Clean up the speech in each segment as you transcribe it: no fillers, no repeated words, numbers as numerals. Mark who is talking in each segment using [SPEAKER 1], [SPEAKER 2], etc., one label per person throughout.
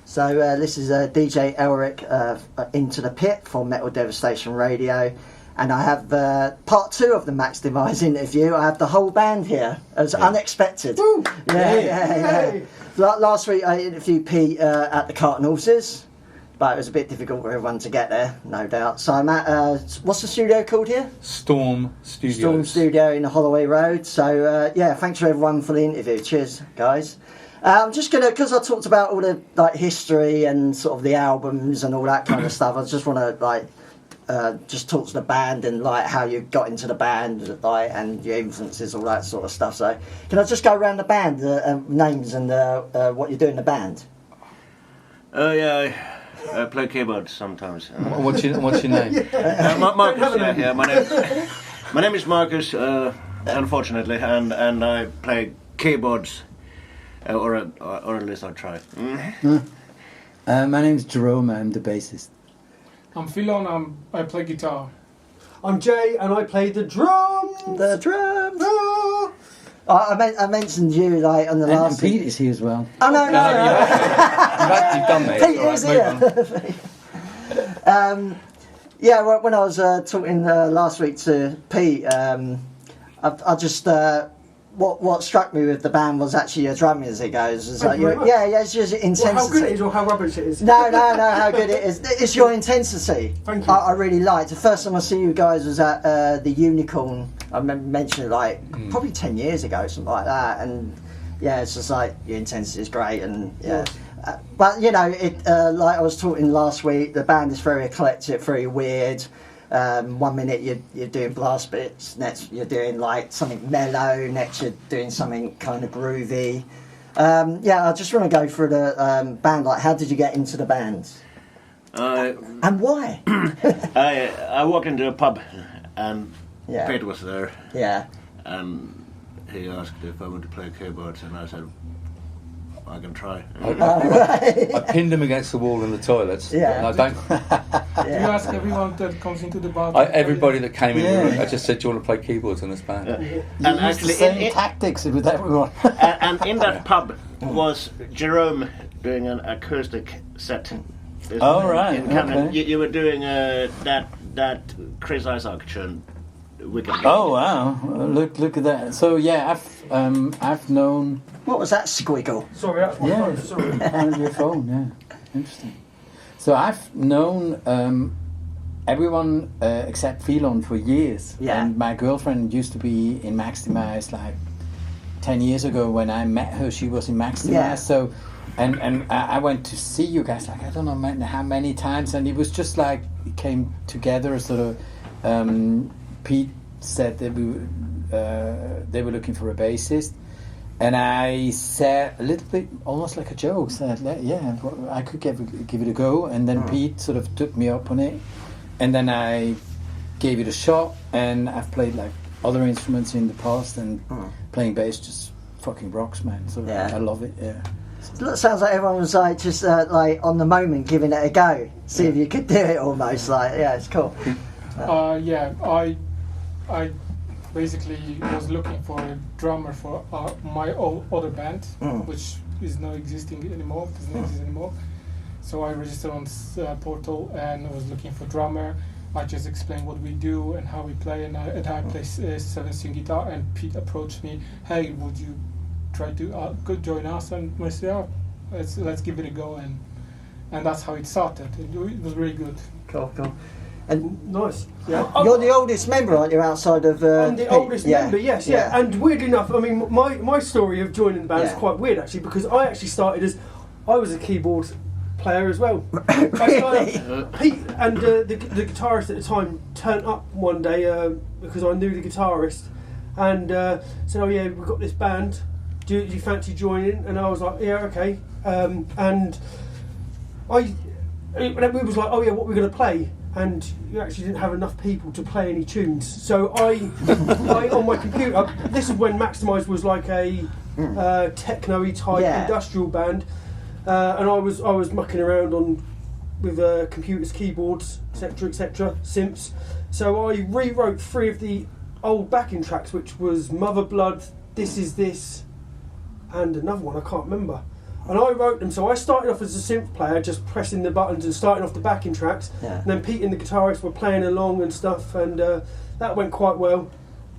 [SPEAKER 1] So this is DJ Elric Into the Pit for Metal Devastation Radio, and I have part 2 of the Maxdmyz interview. I have the whole band here. It was unexpected.
[SPEAKER 2] Woo.
[SPEAKER 1] Yeah. Last week I interviewed Pete at the Cart and Horses, but it was a bit difficult for everyone to get there, no doubt. So I'm at, what's the studio called here?
[SPEAKER 3] Storm Studios.
[SPEAKER 1] Storm Studio in Holloway Road. So yeah, thanks for everyone for the interview. Cheers, guys. I'm just gonna, because I talked about all the like history and sort of the albums and all that kind of stuff. I just want to like just talk to the band and like how you got into the band, like, and your influences, all that sort of stuff. So can I just go around the band names and what you do in the band?
[SPEAKER 4] Yeah, I play keyboard sometimes.
[SPEAKER 3] What's your name?
[SPEAKER 4] Marcus. My name is Marcus. Unfortunately, and I play keyboards. Or at least I try.
[SPEAKER 5] My name's Jerome, I'm the bassist.
[SPEAKER 2] I'm Philon, I play guitar.
[SPEAKER 6] I'm Jay, and I play the drums.
[SPEAKER 1] The drums! I mentioned you like on the last...
[SPEAKER 5] And Pete is here as well.
[SPEAKER 1] Oh, no.
[SPEAKER 3] You've done that.
[SPEAKER 1] Pete is here. Yeah, when I was talking last week to Pete, I just... What struck me with the band was actually your drumming, as it goes. It's like it's just intensity.
[SPEAKER 6] Well, how good it is or how rubbish it is?
[SPEAKER 1] No, how good it is. It's your intensity.
[SPEAKER 6] Thank you.
[SPEAKER 1] I really liked. The first time I see you guys was at the Unicorn. I mentioned it like probably 10 years ago, something like that. And yeah, it's just like your intensity is great. And yeah. But you know, like I was talking last week, the band is very eclectic, very weird. 1 minute you're doing blast bits, next you're doing like something mellow, next you're doing something kind of groovy. Yeah, I just want to go through the band. Like, how did you get into the band? And why?
[SPEAKER 4] I walked into a pub and Pete was there.
[SPEAKER 1] Yeah.
[SPEAKER 4] And he asked if I wanted to play keyboards, and I said, I can try.
[SPEAKER 3] I pinned him against the wall in the toilets.
[SPEAKER 1] Yeah.
[SPEAKER 3] And I don't.
[SPEAKER 2] Do you ask everyone that comes into the bar?
[SPEAKER 3] Everybody that came in, I just said, "Do you want to play keyboards in this band?"
[SPEAKER 5] And actually, the same tactics with everyone.
[SPEAKER 4] and in that pub was Jerome doing an acoustic set.
[SPEAKER 5] Oh right. Okay.
[SPEAKER 4] You were doing that Chris Isaac tune. Wicked.
[SPEAKER 5] Oh wow! Look at that. So yeah, I've known.
[SPEAKER 1] What was that squiggle?
[SPEAKER 6] Sorry, that's my phone. Sorry.
[SPEAKER 5] On your phone. Yeah, interesting. So I've known everyone except Philon for years.
[SPEAKER 1] Yeah.
[SPEAKER 5] And my girlfriend used to be in Maxdmyz like 10 years ago when I met her. She was in Maxdmyz.
[SPEAKER 1] Yeah.
[SPEAKER 5] So, and I went to see you guys like I don't know how many times, and it was just like it came together sort of. Pete said that they were looking for a bassist, and I said a little bit, almost like a joke, said, "Yeah, I could give it a go." And then Pete sort of took me up on it, and then I gave it a shot. And I've played like other instruments in the past, and playing bass just fucking rocks, man. So I love it. Yeah.
[SPEAKER 1] It sounds like everyone was like just like on the moment giving it a go, see if you could do it almost. Like it's cool.
[SPEAKER 2] I basically was looking for a drummer for my other band, which is not existing anymore. Doesn't exist anymore. So I registered on this portal and I was looking for drummer. I just explained what we do and how we play, and I play 7-string guitar. And Pete approached me, "Hey, would you try to join us?" And I said, "Yeah, let's give it a go." And that's how it started. It was really good.
[SPEAKER 1] Cool. And
[SPEAKER 6] nice.
[SPEAKER 2] Yeah.
[SPEAKER 1] You're the oldest member, aren't you, outside of...
[SPEAKER 6] I'm the oldest member, yes. And weirdly enough, I mean, my story of joining the band is quite weird, actually, because I actually started as... I was a keyboard player as well.
[SPEAKER 1] Really?
[SPEAKER 6] Pete and the guitarist at the time turned up one day because I knew the guitarist and said, "Oh yeah, we've got this band. Do you fancy joining?" And I was like, "Yeah, okay." And it was like, "Oh yeah, what we're going to play?" And you actually didn't have enough people to play any tunes. So I on my computer, this is when Maxdmyz was like a techno-y type industrial band, and I was mucking around with computers, keyboards, etc., synths. So I rewrote 3 of the old backing tracks, which was Mother Blood, This Is This, and another one I can't remember. And I wrote them, so I started off as a synth player, just pressing the buttons and starting off the backing tracks.
[SPEAKER 1] Yeah.
[SPEAKER 6] And then Pete and the guitarist were playing along and stuff, and that went quite well.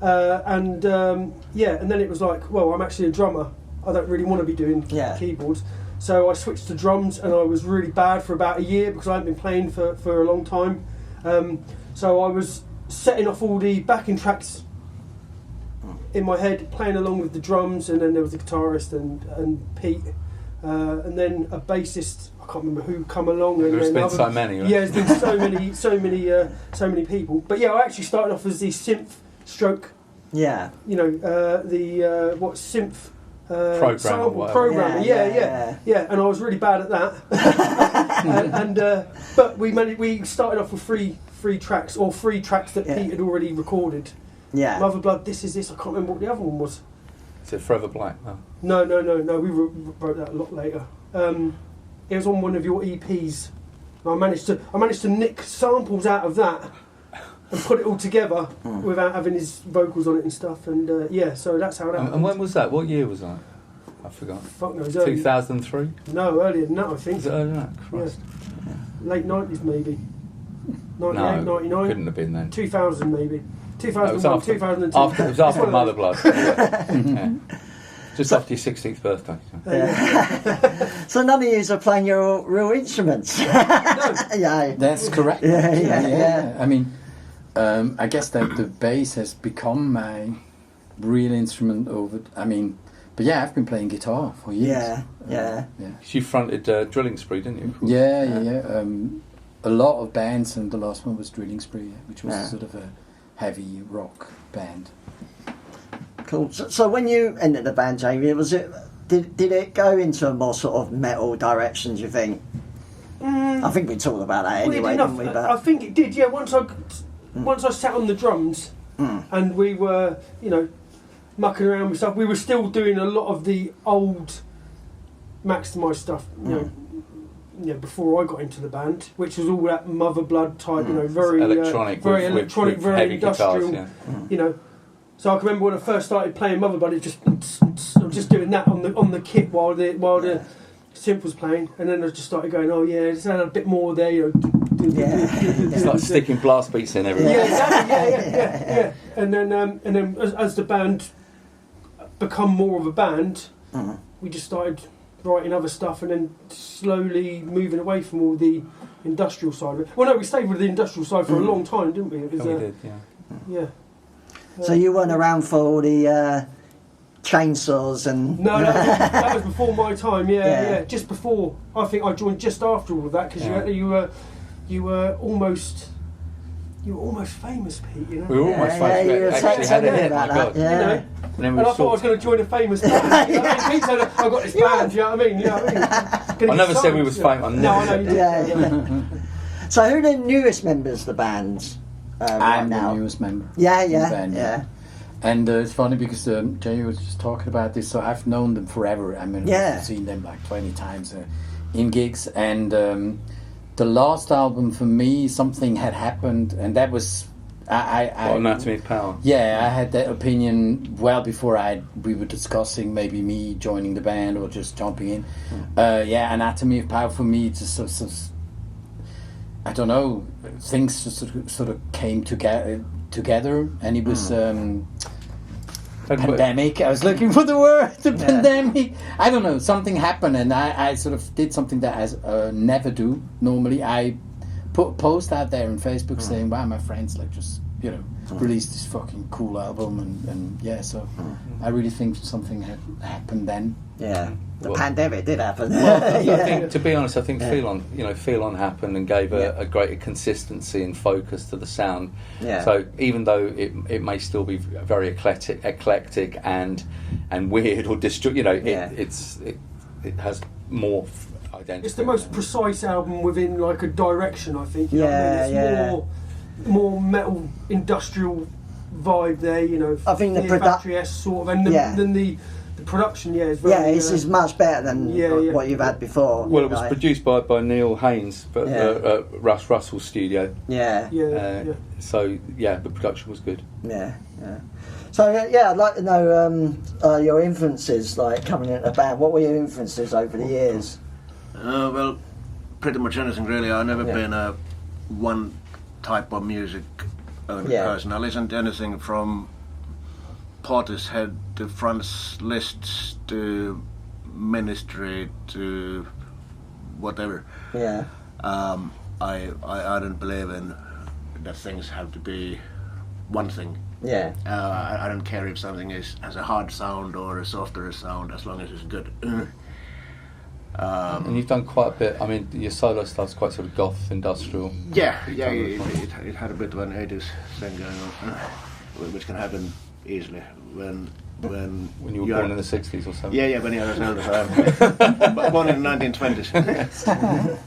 [SPEAKER 6] And then it was like, well, I'm actually a drummer. I don't really want to be doing keyboards. So I switched to drums, and I was really bad for about a year because I hadn't been playing for a long time. So I was setting off all the backing tracks in my head, playing along with the drums, and then there was the guitarist and Pete. And then a bassist, I can't remember who, come along. And
[SPEAKER 3] There's
[SPEAKER 6] then
[SPEAKER 3] been so many, right?
[SPEAKER 6] Yeah, there's been so many people. But yeah, I actually started off as the synth stroke.
[SPEAKER 1] Yeah.
[SPEAKER 6] You know, synth
[SPEAKER 3] programmer.
[SPEAKER 6] Yeah. And I was really bad at that. But we started off with three tracks that Pete had already recorded.
[SPEAKER 1] Yeah.
[SPEAKER 6] Mother Blood, This Is This. I can't remember what the other one was.
[SPEAKER 3] Is it Forever Black? No.
[SPEAKER 6] No. We wrote that a lot later. It was on one of your EPs. And I managed to nick samples out of that and put it all together without having his vocals on it and stuff. And so that's how that happened.
[SPEAKER 3] And when was that? What year was that? I forgot.
[SPEAKER 6] Fuck knows.
[SPEAKER 3] 2003?
[SPEAKER 6] No, earlier than that, I think.
[SPEAKER 3] Was it earlier than that? Christ.
[SPEAKER 6] Yeah. Late 90s maybe. 98,
[SPEAKER 3] No,
[SPEAKER 6] 99.
[SPEAKER 3] couldn't have been then.
[SPEAKER 6] 2000 maybe.
[SPEAKER 3] No, it was
[SPEAKER 6] 2001,
[SPEAKER 3] after,
[SPEAKER 6] 2002.
[SPEAKER 3] it was after Mother Blood. Yeah. Just after your 16th birthday.
[SPEAKER 1] So none of you are playing your real instruments. Yeah.
[SPEAKER 5] That's correct.
[SPEAKER 1] Yeah.
[SPEAKER 5] I mean, I guess that the bass has become my real instrument but yeah, I've been playing guitar for years.
[SPEAKER 1] Yeah.
[SPEAKER 3] You fronted Drilling Spree, didn't you?
[SPEAKER 5] Yeah. A lot of bands, and the last one was Drilling Spree, which was sort of a heavy rock band.
[SPEAKER 1] Cool. So when you entered the band, Jamie, did it go into a more sort of metal direction, do you think? I think we talked about that anyway, didn't we? But
[SPEAKER 6] I think it did, yeah. Once I sat on the drums and we were, mucking around with stuff, we were still doing a lot of the old Maxdmyz stuff, before I got into the band, which was all that Mother Blood type, very
[SPEAKER 3] electronic,
[SPEAKER 6] very
[SPEAKER 3] with
[SPEAKER 6] electronic, very
[SPEAKER 3] heavy
[SPEAKER 6] industrial,
[SPEAKER 3] guitars,
[SPEAKER 6] So I can remember when I first started playing Mother Blood, I'm just doing that on the kit while the synth was playing, and then I just started going, it's had a bit more there,
[SPEAKER 3] It's like sticking blast beats in everywhere.
[SPEAKER 6] Yeah, exactly. Yeah. And then as the band become more of a band, we just started writing other stuff, and then slowly moving away from all the industrial side of it. Well, no, we stayed with the industrial side for a long time, didn't we?
[SPEAKER 3] We did,
[SPEAKER 6] yeah.
[SPEAKER 1] So you weren't around for all the chainsaws and...
[SPEAKER 6] No, that was before my time. Yeah. Just before. I think I joined just after all of that, because you were almost famous, Pete.
[SPEAKER 3] We were almost famous.
[SPEAKER 1] You were
[SPEAKER 3] Actually had a hit.
[SPEAKER 1] about
[SPEAKER 3] My
[SPEAKER 1] that.
[SPEAKER 3] God.
[SPEAKER 1] Yeah.
[SPEAKER 3] And
[SPEAKER 6] I thought I was going to join a famous band. Pete said, I've got this band, you know what I mean?
[SPEAKER 3] I never said we was famous. I
[SPEAKER 6] know you did.
[SPEAKER 1] Yeah. So who are the newest members of the band right
[SPEAKER 5] I'm
[SPEAKER 1] now?
[SPEAKER 5] the newest member.
[SPEAKER 1] Yeah.
[SPEAKER 5] of the band, And it's funny because Jay was just talking about this, so I've known them forever. I mean, I've seen them like 20 times in gigs, and the last album for me, something had happened, and that was
[SPEAKER 3] Anatomy of Power.
[SPEAKER 5] Yeah, I had that opinion well before we were discussing maybe me joining the band or just jumping in. Anatomy of Power for me, just sort of, I don't know, things just sort of came together, and it was pandemic. I was looking for the word, pandemic. I don't know, something happened, and I sort of did something that I never do normally. I put a post out there on Facebook saying, wow, my friends just released this fucking cool album, and so I really think something had happened then.
[SPEAKER 1] The pandemic did happen.
[SPEAKER 3] I think, to be honest, I think Feel On happened and gave a greater consistency and focus to the sound. So even though it may still be very eclectic and weird or it has more identity.
[SPEAKER 6] It's the most precise album within like a direction, I think. More metal industrial vibe there.
[SPEAKER 1] I think the
[SPEAKER 6] Factory-esque sort of, and then The production, is very...
[SPEAKER 1] this is much better than what you've had before.
[SPEAKER 3] Well, it was produced by Neil Haynes, but Russ Russell's studio. So the production was good.
[SPEAKER 1] So I'd like to know your influences, like coming into a band. What were your influences over the years?
[SPEAKER 4] Well, pretty much anything really. I've never been a one type of music person. I listen to anything from Portishead to Franz Liszt to Ministry to whatever. I don't believe in that things have to be one thing. I don't care if something has a hard sound or a softer sound, as long as it's good.
[SPEAKER 3] And you've done quite a bit. I mean, your solo stuff's quite sort of goth, industrial.
[SPEAKER 4] It had a bit of an 80s thing going on, which can happen easily when
[SPEAKER 3] you were born in the 60s or something.
[SPEAKER 4] When you were born in the 1920s.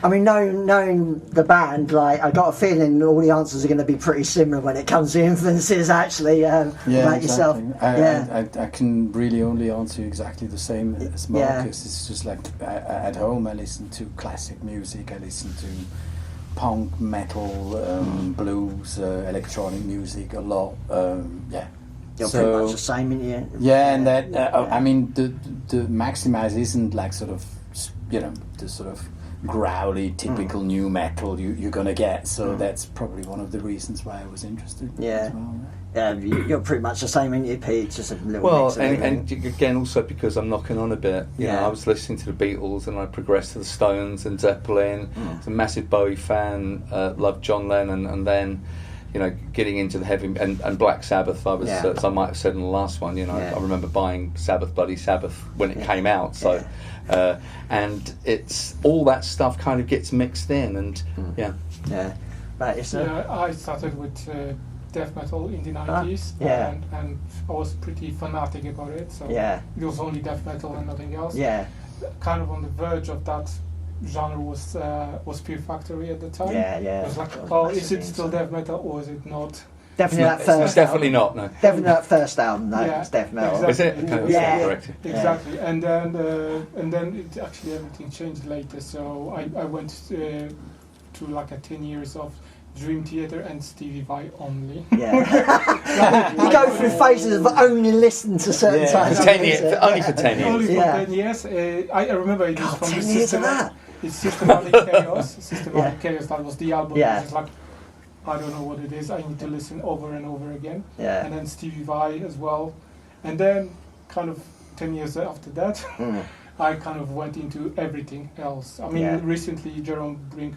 [SPEAKER 1] I mean, knowing the band, like, I got a feeling all the answers are going to be pretty similar when it comes to influences, actually, about yourself.
[SPEAKER 5] I can really only answer exactly the same as Marcus. It's just like, at home I listen to classic music, I listen to punk, metal, blues, electronic music a lot.
[SPEAKER 1] You're pretty much the same, in you.
[SPEAKER 5] And that, I mean, the Maxdmyz isn't like sort of, the sort of growly, typical new metal you're gonna get. So that's probably one of the reasons why I was interested. As well.
[SPEAKER 1] You're pretty much the same in your Pete, just a little mix of
[SPEAKER 3] and again, also because I'm knocking on a bit. You know, I was listening to the Beatles, and I progressed to the Stones and Zeppelin. I was a massive Bowie fan. Loved John Lennon, and then, getting into the heavy and Black Sabbath. I was, as I might have said in the last one. I remember buying Bloody Sabbath when it came out. So. And it's all that stuff kind of gets mixed in, and
[SPEAKER 1] Right,
[SPEAKER 2] I started with death metal in the 90s, and I was pretty fanatic about it. So it was only death metal and nothing else. Kind of on the verge of that genre was Fear Factory at the time. It was like, is it still death metal or is it not?
[SPEAKER 1] Definitely that first.
[SPEAKER 3] It's definitely not. No.
[SPEAKER 1] Definitely that first album. No, it's death metal.
[SPEAKER 2] Exactly.
[SPEAKER 3] Is it? Okay,
[SPEAKER 2] Exactly. And then it actually everything changed later. So I went through like a 10 years of Dream Theater and Stevie Vai only.
[SPEAKER 1] You go through phases of only listening to certain types.
[SPEAKER 3] 10 years, only for 10 years.
[SPEAKER 2] Only for 10 years. I remember it was from
[SPEAKER 1] 10 years of that.
[SPEAKER 2] It's Systematic Chaos. Systematic Chaos. That was the album. It's like, I don't know what it is. I need to listen over and over again. And then Stevie Vai as well. And then, kind of 10 years after that, I kind of went into everything else. I mean, recently Jerome Brink,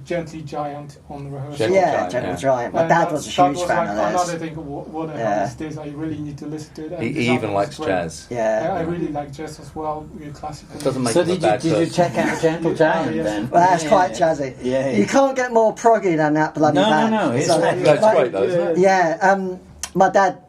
[SPEAKER 2] Gently Giant on rehearsal.
[SPEAKER 1] Gentle Giant. My dad was a huge fan of this.
[SPEAKER 2] Another thing, what the hell is this? I really need to listen to it.
[SPEAKER 3] He even likes jazz.
[SPEAKER 2] I really like jazz as well. Classical.
[SPEAKER 3] Doesn't make
[SPEAKER 5] so did you check out Gentle Giant then?
[SPEAKER 1] Well, that's quite jazzy. You can't get more proggy than that bloody band.
[SPEAKER 5] No. It's
[SPEAKER 3] that's great though, isn't it?
[SPEAKER 1] My dad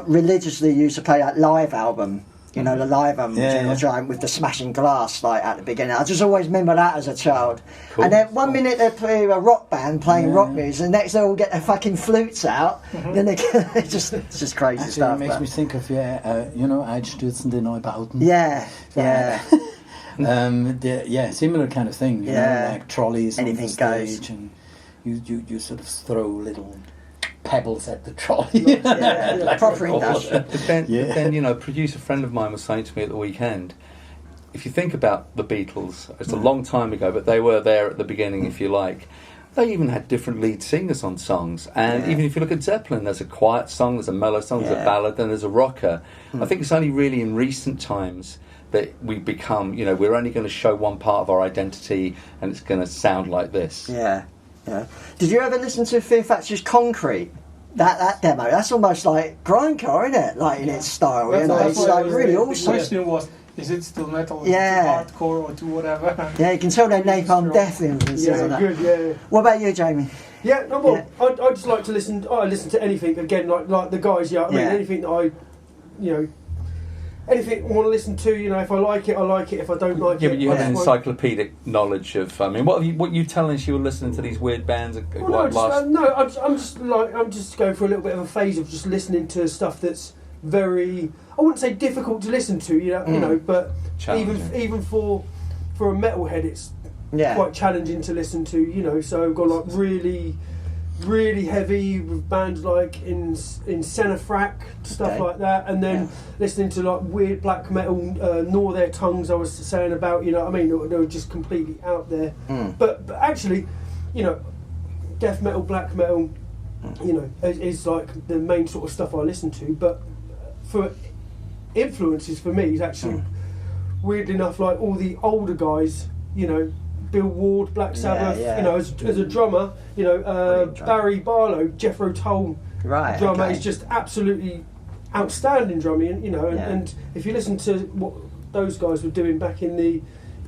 [SPEAKER 1] religiously used to play that live album. The live album, Gentle Giant, with the smashing glass, like, at the beginning. I just always remember that as a child. Cool. And then one minute they play a rock band playing rock music, and the next they all get their fucking flutes out. Then it's just crazy
[SPEAKER 5] actually,
[SPEAKER 1] stuff.
[SPEAKER 5] It makes me think of, Einstürzende Neubauten. Similar kind of thing. You know, like trolleys
[SPEAKER 1] anything
[SPEAKER 5] on the stage,
[SPEAKER 1] goes.
[SPEAKER 5] and you sort of throw little pebbles at the trolley.
[SPEAKER 1] Proper industrial.
[SPEAKER 3] But then, a producer friend of mine was saying to me at the weekend, if you think about the Beatles, it's a long time ago, but they were there at the beginning, if you like. They even had different lead singers on songs. And even if you look at Zeppelin, there's a quiet song, there's a mellow song, there's a ballad, then there's a rocker. I think it's only really in recent times that we become, we're only going to show one part of our identity, and it's going to sound like this.
[SPEAKER 1] Did you ever listen to Fear Factory's Concrete? That demo, that's almost like grindcore, isn't it? Like in its style, it's like really awesome.
[SPEAKER 2] The question was, is it still metal? Is it hardcore or to whatever?
[SPEAKER 1] You can tell they're Napalm Death influences on that.
[SPEAKER 6] Good.
[SPEAKER 1] What about you, Jamie?
[SPEAKER 6] I just like to listen. I listen to anything again, like the guys. I mean, anything that anything I want to listen to, if I like it, I like it. If I don't like it,
[SPEAKER 3] but you have an encyclopedic knowledge of. I mean, what you telling us? You were listening to these weird bands.
[SPEAKER 6] I'm just going through a little bit of a phase of just listening to stuff that's very, I wouldn't say difficult to listen to, you know, but even for a metalhead, it's quite challenging to listen to, you know. So I've got like really heavy with bands like in Senefrac, stuff like that, and then listening to like weird black metal, Gnaw Their Tongues I was saying about, you know what I mean, they were just completely out there. But actually, you know, death metal, black metal, you know, is like the main sort of stuff I listen to. But for influences for me is actually weirdly enough like all the older guys, you know, Bill Ward, Black Sabbath, you know, as a drummer, you know, Barry Barlow, Jethro Tull drummer is just absolutely outstanding drumming, you know, and if you listen to what those guys were doing back in the,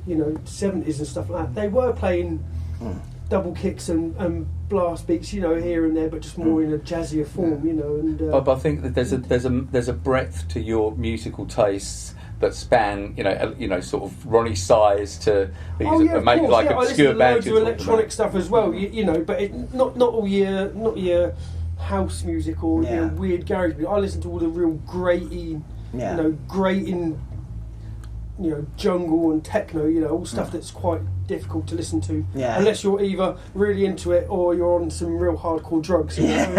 [SPEAKER 6] you know, 70s and stuff like that, they were playing double kicks and blast beats, you know, here and there, but just more in a jazzier form, you know. And
[SPEAKER 3] but I think that there's a breadth to your musical tastes that span, you know, sort of Ronnie Size to these like obscure bands.
[SPEAKER 6] I listen to electronic stuff as well, you know, but not all your house music or you know, weird garage music. I listen to all the real grating, you know, you know, jungle and techno, you know, all stuff that's quite difficult to listen to, unless you're either really into it or you're on some real hardcore drugs. You know what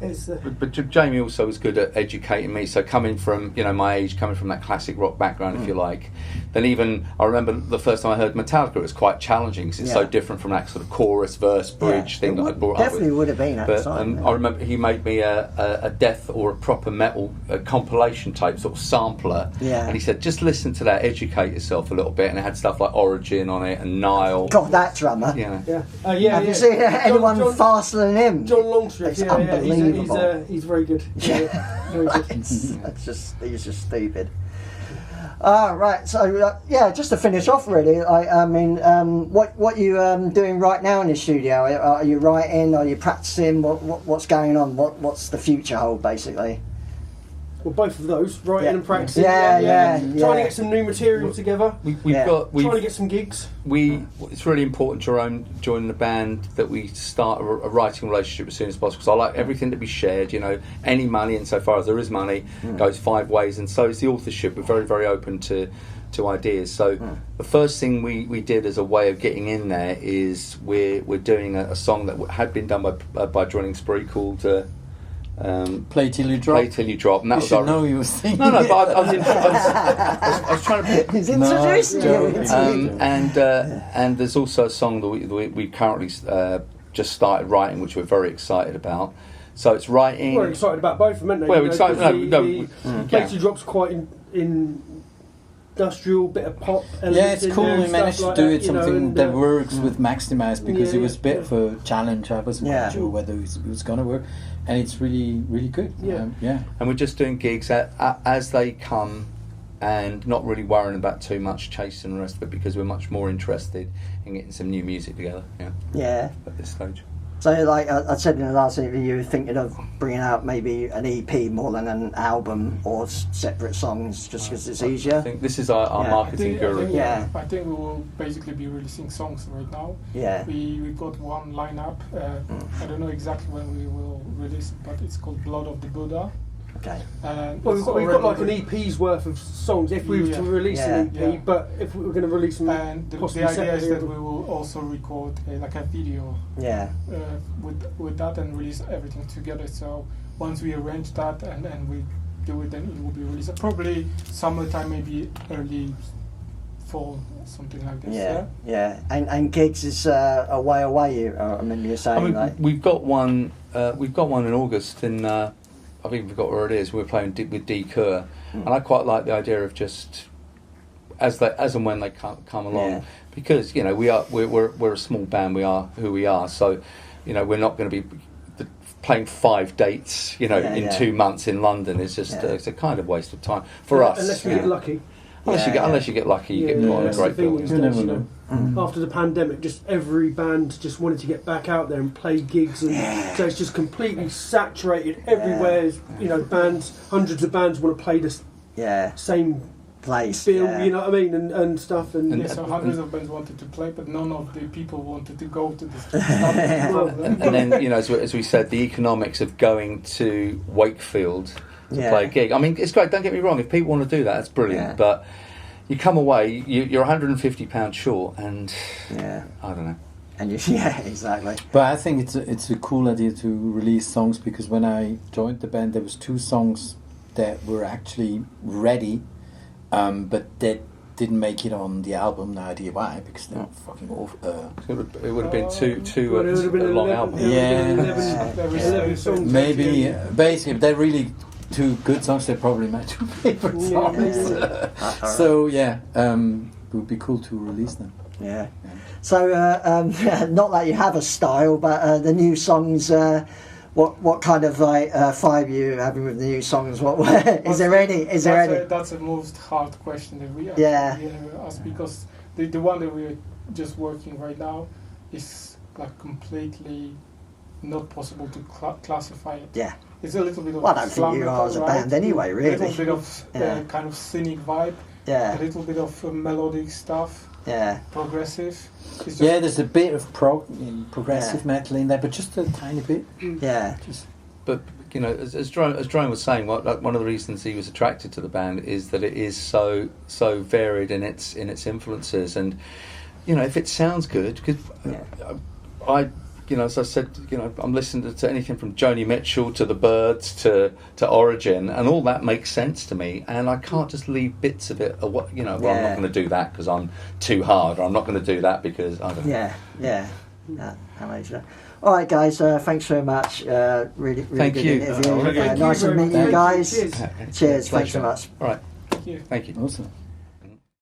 [SPEAKER 6] I mean?
[SPEAKER 3] But Jamie also was good at educating me. So coming from, you know, my age, coming from that classic rock background, if you like, then even I remember the first time I heard Metallica, it was quite challenging because it's so different from that sort of chorus, verse, bridge thing that I brought up with.
[SPEAKER 1] Definitely would have been at the time.
[SPEAKER 3] I remember he made me a death or a proper metal compilation tape, sort of sampler, and he said, just listen to that, educate yourself a little bit, and it had stuff like Origin on it and Nile.
[SPEAKER 1] God, that drummer.
[SPEAKER 6] Have
[SPEAKER 1] you seen anyone faster than him?
[SPEAKER 6] John Longstrip,
[SPEAKER 1] it's unbelievable.
[SPEAKER 6] He's very good. Very good.
[SPEAKER 1] He's just stupid. Right, so just to finish off, really, I mean, what you doing right now in the studio? Are you writing? Are you practicing? What's going on? What's the future hold, basically?
[SPEAKER 6] Well, both of those, writing and practicing.
[SPEAKER 1] Trying
[SPEAKER 6] to get some new material together.
[SPEAKER 3] We've
[SPEAKER 6] trying to get some gigs.
[SPEAKER 3] It's really important, Jerome, joining the band, that we start a writing relationship as soon as possible. Because I like everything to be shared. You know, any money, insofar as there is money, goes 5 ways, and so is the authorship. We're very, very open to ideas. So the first thing we did as a way of getting in there is we're doing a song that had been done by Drilling Spree called.
[SPEAKER 5] Play Till You Drop.
[SPEAKER 3] Play Till You Drop. And that
[SPEAKER 5] you
[SPEAKER 3] was
[SPEAKER 5] should know you were singing.
[SPEAKER 3] No, but I was trying to.
[SPEAKER 1] He's introduced you.
[SPEAKER 3] And there's also a song that we currently just started writing, which we're very excited about. So it's writing.
[SPEAKER 6] We're excited about both of them, aren't they?
[SPEAKER 3] Well, we're excited.
[SPEAKER 6] Play Till You Drop's quite in industrial, bit of pop.
[SPEAKER 5] It's cool. We managed to do it something that works with Maxdmyz, because it was a bit of a challenge. I wasn't quite sure whether it was going to work, and it's really, really good. And
[SPEAKER 3] we're just doing gigs as they come, and not really worrying about too much chasing the rest of it, because we're much more interested in getting some new music together. At this stage.
[SPEAKER 1] So, like I said in the last interview, you were thinking of bringing out maybe an EP more than an album or separate songs, just because it's easier.
[SPEAKER 3] I think this is our marketing guru.
[SPEAKER 2] I think we will basically be releasing songs right now. We've got one lineup. I don't know exactly when we will release it, but it's called Blood of the Buddha.
[SPEAKER 1] Okay.
[SPEAKER 6] Well, we've got like an EP's worth of songs if we were to release an EP, but if we were going to release them,
[SPEAKER 2] and the idea is that we will also record like a video with that and release everything together. So once we arrange that and we do it, then it will be released probably summertime, maybe early fall, something like this.
[SPEAKER 1] And gigs is a way away. I remember you saying
[SPEAKER 3] we've got one in August in. I've even forgot where it is. We're playing with D. Kerr, and I quite like the idea of just as and when they come along, because you know we're a small band. We are who we are, so you know we're not going to be playing 5 dates. You know, in 2 months in London. It's just it's a kind of waste of time for us.
[SPEAKER 6] Unless we get lucky.
[SPEAKER 3] Unless you get lucky, you get put on a great bill.
[SPEAKER 5] You never know.
[SPEAKER 6] After the pandemic, just every band just wanted to get back out there and play gigs, and so it's just completely saturated everywhere. You know, bands, hundreds of bands want to play this same
[SPEAKER 1] place,
[SPEAKER 6] bill, you know what I mean, and stuff.
[SPEAKER 2] So hundreds of bands wanted to play, but none of the people wanted to go to this.
[SPEAKER 3] And then, you know, as we said, the economics of going to Wakefield play a gig. I mean, it's great. Don't get me wrong. If people want to do that, that's brilliant. But you come away, you're £150 short, and I don't know.
[SPEAKER 1] And exactly.
[SPEAKER 5] But I think it's a cool idea to release songs, because when I joined the band, there was 2 songs that were actually ready, but that didn't make it on the album. No idea why, because they're fucking awful.
[SPEAKER 3] It would have been too
[SPEAKER 6] Well, it would have been
[SPEAKER 3] a long
[SPEAKER 6] 11,
[SPEAKER 3] album.
[SPEAKER 6] Yeah. 11 songs.
[SPEAKER 5] Maybe basically they're really 2 good songs. They're probably my 2 favorite songs. So it would be cool to release them.
[SPEAKER 1] Yeah. So not that you have a style, but the new songs. What kind of vibe are you having with the new songs? Is there any?
[SPEAKER 2] That's the most hard question that we ask, because the one that we're just working right now is like completely not possible to classify it.
[SPEAKER 1] Yeah.
[SPEAKER 2] It's a little bit of.
[SPEAKER 1] Well, I don't think you are as a band anyway, really.
[SPEAKER 2] A little bit of kind of cynic vibe.
[SPEAKER 1] Yeah.
[SPEAKER 2] A little bit of melodic stuff.
[SPEAKER 1] Yeah.
[SPEAKER 2] Progressive.
[SPEAKER 5] There's a bit of progressive metal in there, but just a tiny bit.
[SPEAKER 1] Yeah.
[SPEAKER 3] But as Drone was saying, one of the reasons he was attracted to the band is that it is so varied in its influences, and if it sounds good, because I as I said, I'm listening to anything from Joni Mitchell to the Byrds to Origin, and all that makes sense to me, and I can't just leave bits of it. Well, I'm not going to do that because I'm too hard, or I'm not going to do that because I don't know.
[SPEAKER 1] Amazing. All right, guys. Thanks very much. Really
[SPEAKER 3] thank
[SPEAKER 1] good
[SPEAKER 3] you.
[SPEAKER 1] interview. Nice to meet you guys. Cheers. Thanks so much.
[SPEAKER 3] All right.
[SPEAKER 2] Thank you.
[SPEAKER 3] Thank you.
[SPEAKER 5] Awesome.